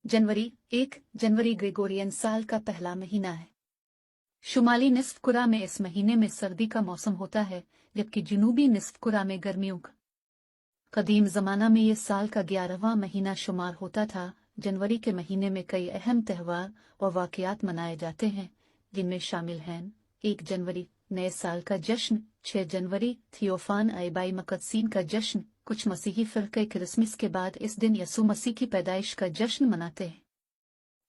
जनवरी 1 जनवरी Gregorian साल का पहला महीना है। शुमाली निस्फ कुरा में इस महीने में सर्दी का मौसम होता है, जबकि जुनूबी निस्फ कुरा में गर्मियों का। कदीम ज़माना में ये साल का 11वां महीना शुमार होता था। जनवरी के महीने में कई अहम त्यौहार और वाक़यात मनाए जाते हैं, जिनमें शामिल हैं 1 जनवरी नए साल का जश्न, 6 जनवरी थियोफान अयबाई मकदसीन का जश्न। कुछ मसीही फ़िरक़े क्रिसमस के बाद इस दिन यसू मसीह की पैदाइश का जश्न मनाते हैं।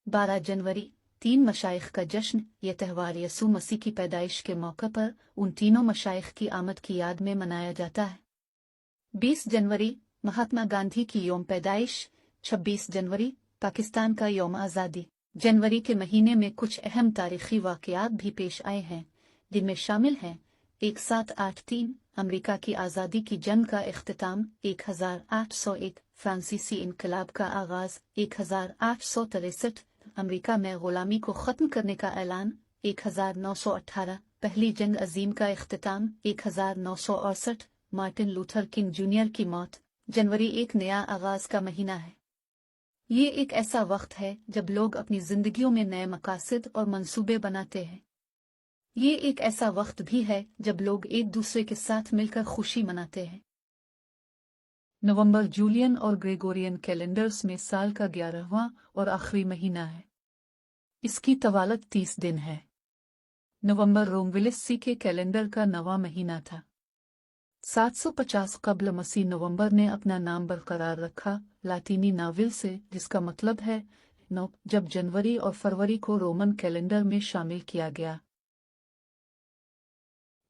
12 जनवरी 3 मशाइख का जश्न। यह त्यौहार यसू मसीह की पैदाइश के मौके पर उन तीनों मशाइख की आमद की याद में मनाया जाता है। 20 जनवरी महात्मा गांधी की यौम पैदाइश। 26 जनवरी पाकिस्तान का यौम आज़ादी। जनवरी के महीने में कुछ अहम तारीख़ी वाक़यात भी पेश आए हैं, जिनमें शामिल हैं 1783 अमेरिका की आज़ादी की जंग का इख्तिताम, 1801 फ्रांसीसी इनकलाब का आगाज़, 1863 अमेरिका में ग़ुलामी को ख़त्म करने का ऐलान, 1918 पहली जंग अज़ीम का इख्तिताम, 1968 मार्टिन लूथर किंग जूनियर की मौत। जनवरी एक नया आगाज़ का महीना है। ये एक ऐसा वक्त है जब लोग अपनी ज़िंदगियों में नए मकासद और मंसूबे बनाते हैं। ये एक ऐसा वक्त भी है जब लोग एक दूसरे के साथ मिलकर खुशी मनाते हैं। नवंबर जूलियन और ग्रेगोरियन कैलेंडर्स में साल का 11वां और आखिरी महीना है। इसकी तवालत 30 दिन है। नवंबर रोमविलिस के कैलेंडर का 9वां महीना था। 750 कब्ल मसीह नवंबर ने अपना नाम बरकरार रखा, लातीनी नाविल से, जिसका मतलब है नौ, जब जनवरी और फरवरी को रोमन कैलेंडर में शामिल किया गया।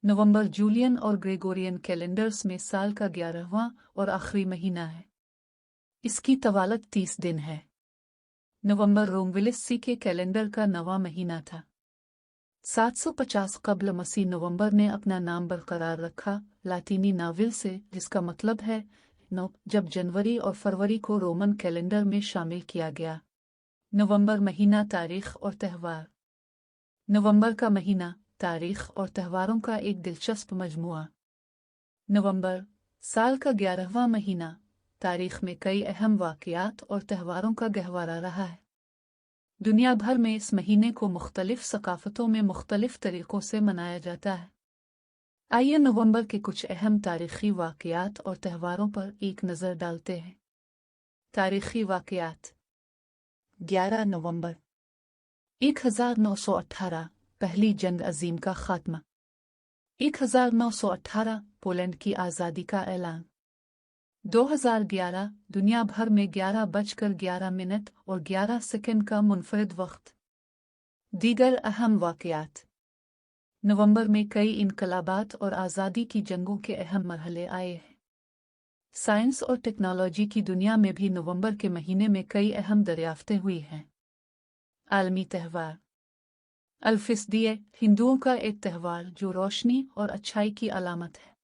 नवंबर जूलियन और ग्रेगोरियन कैलेंडर्स में साल का 11वां और आखिरी महीना है। इसकी तवालत 30 दिन है। नवंबर रोमविलिस के कैलेंडर का 9वां महीना था। 750 कब्ल मसीह नवंबर ने अपना नाम बरकरार रखा, लातीनी नाविल से, जिसका मतलब है नौ, जब जनवरी और फरवरी को रोमन कैलेंडर में शामिल किया गया। नवंबर महीना तारीख और त्यौहार। नवंबर का महीना तारीख और त्योहारों का एक दिलचस्प मजमुआ। नवंबर साल का 11वां महीना, तारीख में कई अहम वाक़यात और त्योहारों का गहवारा रहा है। दुनिया भर में इस महीने को मुख्तलिफ सकाफ़तों में मुख्तलिफ तरीक़ों से मनाया जाता है। आइए नवंबर के कुछ अहम तारीख़ी वाक़यात और त्योहारों पर एक नज़र डालते हैं। तारीख़ी वाक़यात। 11 नवंबर 1918 पहली जंग अज़ीम का ख़ात्मा। 1918 पोलैंड की आज़ादी का ऐलान। 2011 दुनिया भर में 11:11 और 11 सेकंड का मुनफरिद वक्त। दीगर अहम वाक़यात। नवंबर में कई इनकलाबात और आज़ादी की जंगों के अहम मरहले आए हैं। साइंस और टेक्नोलॉजी की दुनिया में भी नवंबर के महीने में कई अहम दरियाफ्तें हुई हैं। आलमी त्यौहार। अल-फिस्दिये हिंदुओं का एक त्यौहार जो रोशनी और अच्छाई की अलामत है।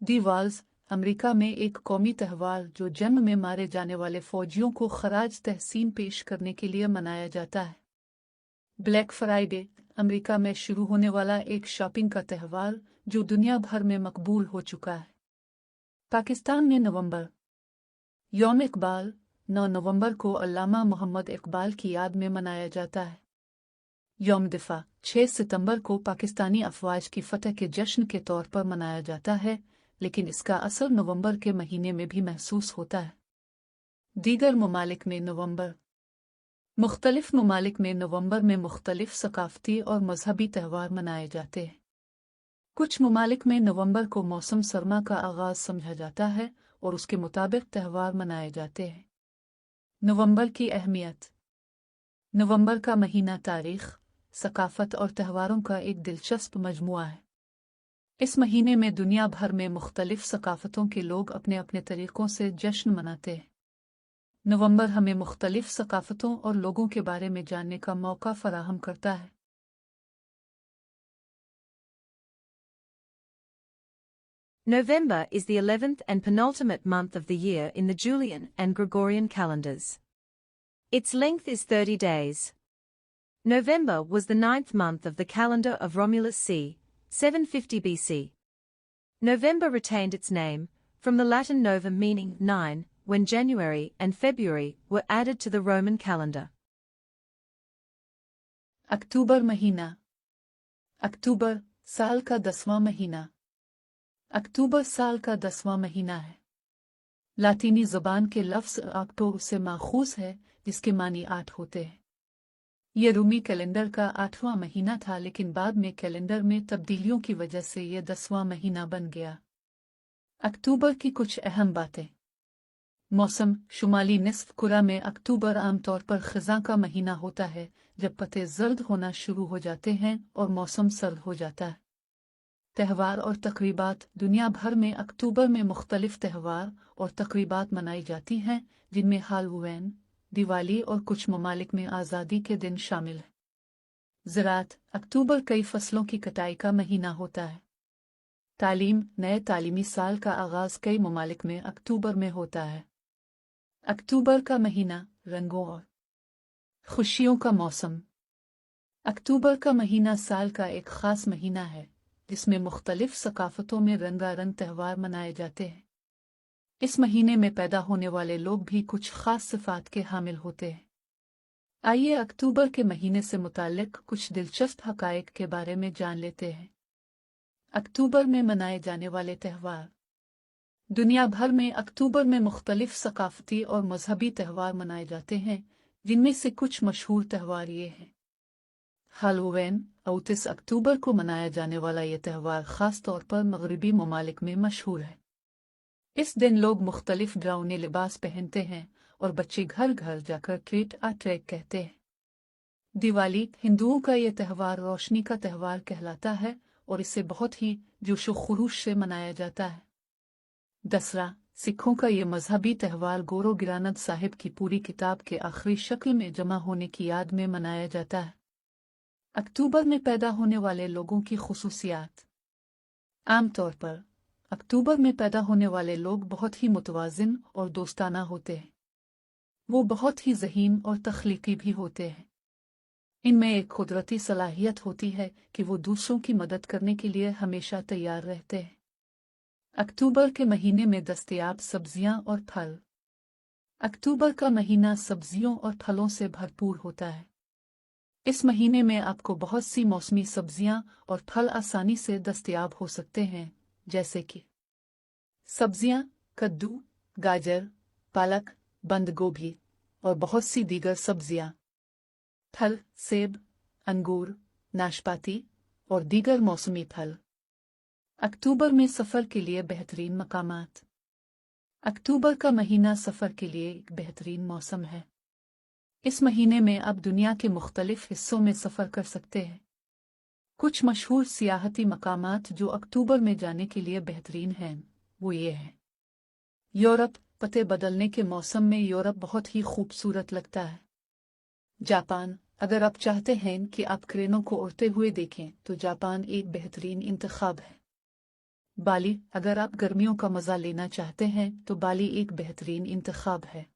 दीवाल्स अमेरिका में एक कौमी त्यौहार जो जंग में मारे जाने वाले फ़ौजियों को ख़राज तहसीन पेश करने के लिए मनाया जाता है। ब्लैक फ्राइडे अमेरिका में शुरू होने वाला एक शॉपिंग का त्यौहार जो दुनिया भर में मकबूल हो चुका है। पाकिस्तान में नवंबर। यौम इकबाल 9 नवंबर को अल्लामा मोहम्मद इकबाल की याद में मनाया जाता है। यौम दिफा 6 सितंबर को पाकिस्तानी अफ़वाज की फ़तह के जश्न के तौर पर मनाया जाता है, लेकिन इसका असर नवंबर के महीने में भी महसूस होता है। दीगर ममालिक में नवंबर। मुख्तलिफ ममालिक में नवंबर में मुख्तलिफ सकाफ़ती और मजहबी त्यौहार मनाए जाते हैं। कुछ ममालिक में नवंबर को मौसम सरमा का आगाज़ समझा जाता है और उसके मुताबिक त्यौहार मनाए जाते हैं। नवंबर की अहमियत। नवंबर का महीना तारीख़, सकाफ़त और त्योहारों का एक दिलचस्प मजमुआ है। इस महीने में दुनिया भर में मुख्तलिफ सकाफ़तों के लोग अपने अपने तरीक़ों से जश्न मनाते हैं। नवंबर हमें मुख्तलिफ सकाफ़तों और लोगों के बारे में जानने का मौका फ़राहम करता है। November is the 11th and penultimate month of the year in the Julian and Gregorian calendars. Its length is 30 days. November was the 9th month of the calendar of Romulus c. 750 BC. November retained its name, from the Latin novum meaning 9, when January and February were added to the Roman calendar. अक्टूबर महीना। अक्टूबर साल का 10वां महीना। अक्टूबर साल का 10वां महीना है। लातीनी ज़ुबान के लफ्ज़ अक्टोबर से माखूज़ है, जिसके मानी 8 होते हैं। ये रूमी कैलेंडर का 8वां महीना था, लेकिन बाद में कैलेंडर में तब्दीलियों की वजह से ये 10वां महीना बन गया। अक्टूबर की कुछ अहम बातें। मौसम। शुमाली निस्फ कुरा में अक्टूबर आमतौर पर ख़ज़ां का महीना होता है, जब पत्ते जर्द होना शुरू हो जाते हैं और मौसम सर्द हो जाता है। त्यौहार और तक़रीबात। दुनिया भर में अक्टूबर में मुख्तलिफ त्यौहार और तक़रीबात मनाई जाती हैं, जिनमें हालोवीन, दिवाली और कुछ ममालिक में आज़ादी के दिन शामिल हैं। ज़राअत। अक्टूबर कई फसलों की कटाई का महीना होता है। तालीम। नए तालीमी साल का आगाज़ कई ममालिक में अक्टूबर में होता है। अक्टूबर का महीना रंगों और खुशियों का मौसम। अक्टूबर का महीना साल का एक ख़ास महीना है, जिसमें मुख्तलिफ सकाफ़तों में रंगारंग त्यौहार मनाए जाते हैं। इस महीने में पैदा होने वाले लोग भी कुछ ख़ास सिफ़ात के हामिल होते हैं। आइए अक्टूबर के महीने से मुताल्लिक़ कुछ दिलचस्प हक़ाइक़ के बारे में जान लेते हैं। अक्टूबर में मनाए जाने वाले त्यौहार। दुनिया भर में अक्टूबर में मुख्तलिफ सकाफ़ती और मजहबी त्यौहार मनाए जाते हैं, जिनमें से कुछ मशहूर त्यौहार ये हैं। हालोवीन। 29 अक्टूबर को मनाया जाने वाला यह त्यौहार ख़ास तौर पर मगरबी ममालिक में मशहूर है। इस दिन लोग मुख्तलिफ डरावने लिबास पहनते हैं और बच्चे घर घर जाकर ट्रीट आ ट्रैक कहते हैं। दिवाली। हिंदुओं का यह त्यौहार रोशनी का त्यौहार कहलाता है और इसे बहुत ही जोश व खुरूश से मनाया जाता है। दसरा। सिखों का ये मजहबी त्यौहार गोरो गिरानद साहिब की पूरी किताब के आखिरी शक्ल में जमा होने की याद में मनाया जाता है। अक्टूबर में पैदा होने वाले लोगों की खुसूसियात। आमतौर पर अक्टूबर में पैदा होने वाले लोग बहुत ही मुतवाज़िन और दोस्ताना होते हैं। वो बहुत ही ज़हीन और तख्लीकी भी होते हैं। इनमें एक कुदरती सलाहियत होती है कि वो दूसरों की मदद करने के लिए हमेशा तैयार रहते हैं। अक्टूबर के महीने में दस्तयाब सब्जियां और फल। अक्टूबर का महीना सब्जियों और फलों से भरपूर होता है। इस महीने में आपको बहुत सी मौसमी सब्जियां और फल आसानी से दस्तयाब हो सकते हैं, जैसे कि सब्जियां कद्दू, गाजर, पालक, बंद गोभी और बहुत सी दीगर सब्जियां। फल सेब, अंगूर, नाशपाती और दीगर मौसमी फल। अक्टूबर में सफ़र के लिए बेहतरीन मकामात। अक्टूबर का महीना सफ़र के लिए एक बेहतरीन मौसम है। इस महीने में आप दुनिया के मुख्तलिफ हिस्सों में सफ़र कर सकते हैं। कुछ मशहूर सियाहती मकामात जो अक्टूबर में जाने के लिए बेहतरीन हैं, वो ये हैं। यूरोप। पते बदलने के मौसम में यूरोप बहुत ही खूबसूरत लगता है। जापान। अगर आप चाहते हैं कि आप क्रेनों को उड़ते हुए देखें, तो जापान एक बेहतरीन इंतखाब है। बाली। अगर आप गर्मियों का मज़ा लेना चाहते हैं, तो बाली एक बेहतरीन इंतखाब है।